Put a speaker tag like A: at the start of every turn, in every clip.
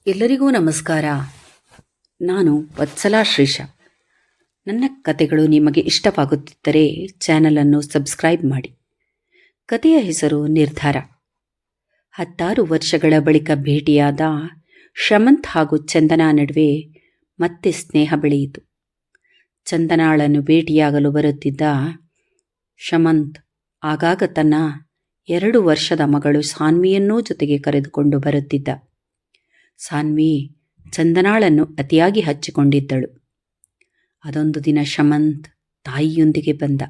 A: ಎಲ್ಲರಿಗೂ ನಮಸ್ಕಾರ. ನಾನು ವತ್ಸಲಾ ಶ್ರೀಶ. ನನ್ನ ಕತೆಗಳು ನಿಮಗೆ ಇಷ್ಟವಾಗುತ್ತಿದ್ದರೆ ಚಾನಲನ್ನು ಸಬ್ಸ್ಕ್ರೈಬ್ ಮಾಡಿ. ಕತೆಯ ಹೆಸರು ನಿರ್ಧಾರ. 16 ವರ್ಷಗಳ ಬಳಿಕ ಭೇಟಿಯಾದ ಶಮಂತ್ ಹಾಗೂ ಚಂದನಾ ನಡುವೆ ಮತ್ತೆ ಸ್ನೇಹ ಬೆಳೆಯಿತು. ಚಂದನಾಳನ್ನು ಭೇಟಿಯಾಗಲು ಬರುತ್ತಿದ್ದ ಶಮಂತ್ ಆಗಾಗ ತನ್ನ 2 ವರ್ಷದ ಮಗಳು ಸಾನ್ವಿಯನ್ನೂ ಜೊತೆಗೆ ಕರೆದುಕೊಂಡು ಬರುತ್ತಿದ್ದ. ಸಾನ್ವಿ ಚಂದನಾಳನ್ನು ಅತಿಯಾಗಿ ಹಚ್ಚಿಕೊಂಡಿದ್ದಳು. ಅದೊಂದು ದಿನ ಶಮಂತ್ ತಾಯಿಯೊಂದಿಗೆ ಬಂದ.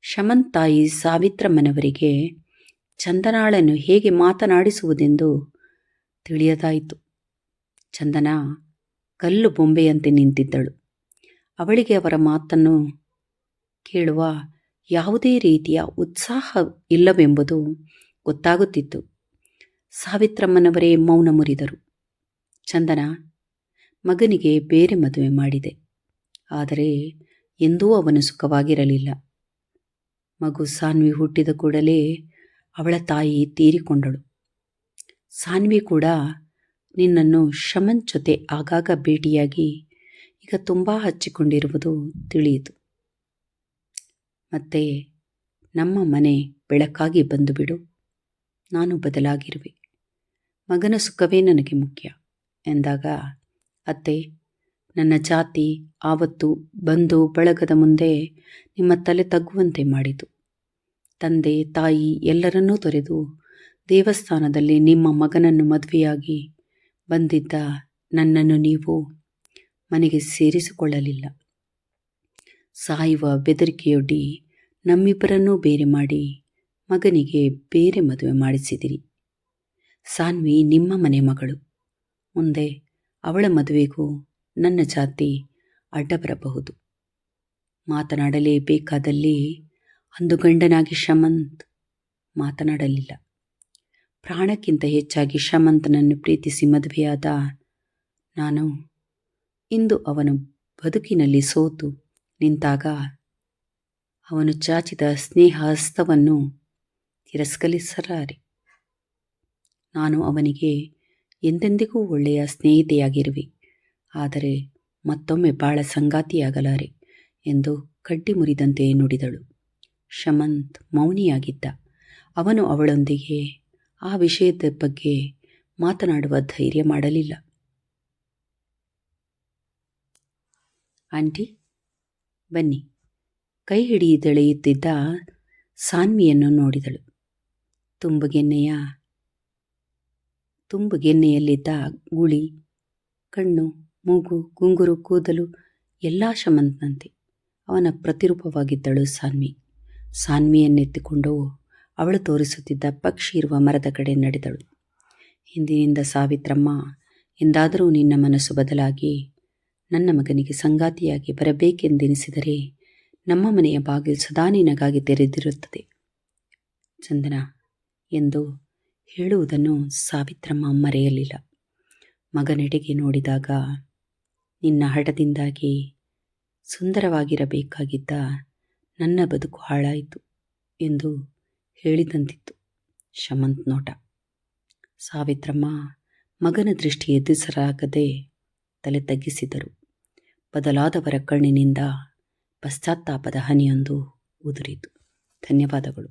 A: ಶಮಂತ್ ತಾಯಿ ಸಾವಿತ್ರಮ್ಮನವರಿಗೆ ಚಂದನಾಳನ್ನು ಹೇಗೆ ಮಾತನಾಡಿಸುವುದೆಂದು ತಿಳಿಯದಾಯಿತು. ಚಂದನಾ ಕಲ್ಲು ಬೊಂಬೆಯಂತೆ ನಿಂತಿದ್ದಳು. ಅವಳಿಗೆ ಅವರ ಮಾತನ್ನು ಕೇಳುವ ಯಾವುದೇ ರೀತಿಯ ಉತ್ಸಾಹ ಇಲ್ಲವೆಂಬುದು ಗೊತ್ತಾಗುತ್ತಿತ್ತು. ಸಾವಿತ್ರಮ್ಮನವರೇ ಮೌನ ಮುರಿದರು. ಚಂದನಾ, ಮಗನಿಗೆ ಬೇರೆ ಮದುವೆ ಮಾಡಿದೆ. ಆದರೆ ಎಂದೂ ಅವನು ಸುಖವಾಗಿರಲಿಲ್ಲ. ಮಗು ಸಾನ್ವಿ ಹುಟ್ಟಿದ ಕೂಡಲೇ ಅವಳ ತಾಯಿ ತೀರಿಕೊಂಡಳು. ಸಾನ್ವಿ ಕೂಡ ನಿನ್ನನ್ನು ಶಮಂತ್ ಜೊತೆ ಆಗಾಗ ಭೇಟಿಯಾಗಿ ಈಗ ತುಂಬ ಹಚ್ಚಿಕೊಂಡಿರುವುದು ತಿಳಿಯಿತು. ಮತ್ತೆ ನಮ್ಮ ಮನೆ ಬೆಳಕಾಗಿ ಬಂದು ಬಿಡು. ನಾನು ಬದಲಾಗಿರುವೆ. ಮಗನ ಸುಖವೇ ನನಗೆ ಮುಖ್ಯ ಎಂದಾಗ, ಅತ್ತೆ, ನನ್ನ ಜಾತಿ ಆವತ್ತು ಬಂಧು ಬಳಗದ ಮುಂದೆ ನಿಮ್ಮ ತಲೆ ತಗ್ಗುವಂತೆ ಮಾಡಿತು. ತಂದೆ ತಾಯಿ ಎಲ್ಲರನ್ನೂ ತೊರೆದು ದೇವಸ್ಥಾನದಲ್ಲಿ ನಿಮ್ಮ ಮಗನನ್ನು ಮದುವೆಯಾಗಿ ಬಂದಿದ್ದ ನನ್ನನ್ನು ನೀವು ಮನೆಗೆ ಸೇರಿಸಿಕೊಳ್ಳಲಿಲ್ಲ. ಸಾಯುವ ಬೆದರಿಕೆಯೊಡ್ಡಿ ನಮ್ಮಿಬ್ಬರನ್ನೂ ಬೇರೆ ಮಾಡಿ ಮಗನಿಗೆ ಬೇರೆ ಮದುವೆ ಮಾಡಿಸಿದಿರಿ. ಸಾನ್ವಿ ನಿಮ್ಮ ಮನೆ ಮಗಳು. ಮುಂದೆ ಅವಳ ಮದುವೆಗೂ ನನ್ನ ಜಾತಿ ಅಡ್ಡ ಬರಬಹುದು. ಮಾತನಾಡಲೇಬೇಕಾದಲ್ಲಿ ಅಂದು ಗಂಡನಾಗಿ ಶಮಂತ್ ಮಾತನಾಡಲಿಲ್ಲ. ಪ್ರಾಣಕ್ಕಿಂತ ಹೆಚ್ಚಾಗಿ ಶಮಂತನನ್ನು ಪ್ರೀತಿಸಿ ಮದುವೆಯಾದ ನಾನು ಇಂದು ಅವನ ಬದುಕಿನಲ್ಲಿ ಸೋತು ನಿಂತಾಗ ಅವನು ಚಾಚಿದ ಸ್ನೇಹ ಹಸ್ತವನ್ನು ತಿರಸ್ಕರಿಸಲಾರೆ. ನಾನು ಅವನಿಗೆ ಎಂದೆಂದಿಗೂ ಒಳ್ಳೆಯ ಸ್ನೇಹಿತೆಯಾಗಿರುವೆ, ಆದರೆ ಮತ್ತೊಮ್ಮೆ ಬಾಳ ಸಂಗಾತಿಯಾಗಲಾರೆ ಎಂದು ಕಡ್ಡಿ ಮುರಿದಂತೆ ನುಡಿದಳು. ಶಮಂತ್ ಮೌನಿಯಾಗಿದ್ದ. ಅವನು ಅವಳೊಂದಿಗೆ ಆ ವಿಷಯದ ಬಗ್ಗೆ ಮಾತನಾಡುವ ಧೈರ್ಯ ಮಾಡಲಿಲ್ಲ. ಆಂಟಿ, ಬನ್ನಿ. ಕೈ ಹಿಡಿದೆಳೆಯುತ್ತಿದ್ದ ಸಾನ್ವಿಯನ್ನು ನೋಡಿದಳು. ತುಂಬಗೆನ್ನೆಯಲ್ಲಿದ್ದ ಗುಳಿ, ಕಣ್ಣು, ಮೂಗು, ಗುಂಗುರು ಕೂದಲು ಎಲ್ಲ ಶಮಂತ್ನಂತೆ ಅವನ ಪ್ರತಿರೂಪವಾಗಿದ್ದಳು ಸಾನ್ವಿ. ಸಾನ್ವಿಯನ್ನೆತ್ತಿಕೊಂಡು ಅವಳು ತೋರಿಸುತ್ತಿದ್ದ ಪಕ್ಷಿ ಇರುವ ಮರದ ಕಡೆ ನಡೆದಳು. ಹಿಂದಿನಿಂದ ಸಾವಿತ್ರಮ್ಮ, ಎಂದಾದರೂ ನಿನ್ನ ಮನಸ್ಸು ಬದಲಾಗಿ ನನ್ನ ಮಗನಿಗೆ ಸಂಗಾತಿಯಾಗಿ ಬರಬೇಕೆಂದೆನಿಸಿದರೆ ನಮ್ಮ ಮನೆಯ ಬಾಗಿಲು ಸದಾ ನಿನಗಾಗಿ ತೆರೆದಿರುತ್ತದೆ ಚಂದನಾ ಎಂದು ಹೇಳುವುದನ್ನು ಸಾವಿತ್ರಮ್ಮ ಮರೆಯಲಿಲ್ಲ. ಮಗನೆಡೆಗೆ ನೋಡಿದಾಗ, ನಿನ್ನ ಹಠದಿಂದಾಗಿ ಸುಂದರವಾಗಿರಬೇಕಾಗಿದ್ದ ನನ್ನ ಬದುಕು ಹಾಳಾಯಿತು ಎಂದು ಹೇಳಿದಂತಿತ್ತು ಶಮಂತ್ ನೋಟ. ಸಾವಿತ್ರಮ್ಮ ಮಗನ ದೃಷ್ಟಿ ಎದುರಿಸಲಾಗದೆ ತಲೆ ತಗ್ಗಿಸಿದರು. ಬದಲಾದವರ ಕಣ್ಣಿನಿಂದ ಪಶ್ಚಾತ್ತಾಪದ ಹನಿಯೊಂದು ಉದುರಿತು. ಧನ್ಯವಾದಗಳು.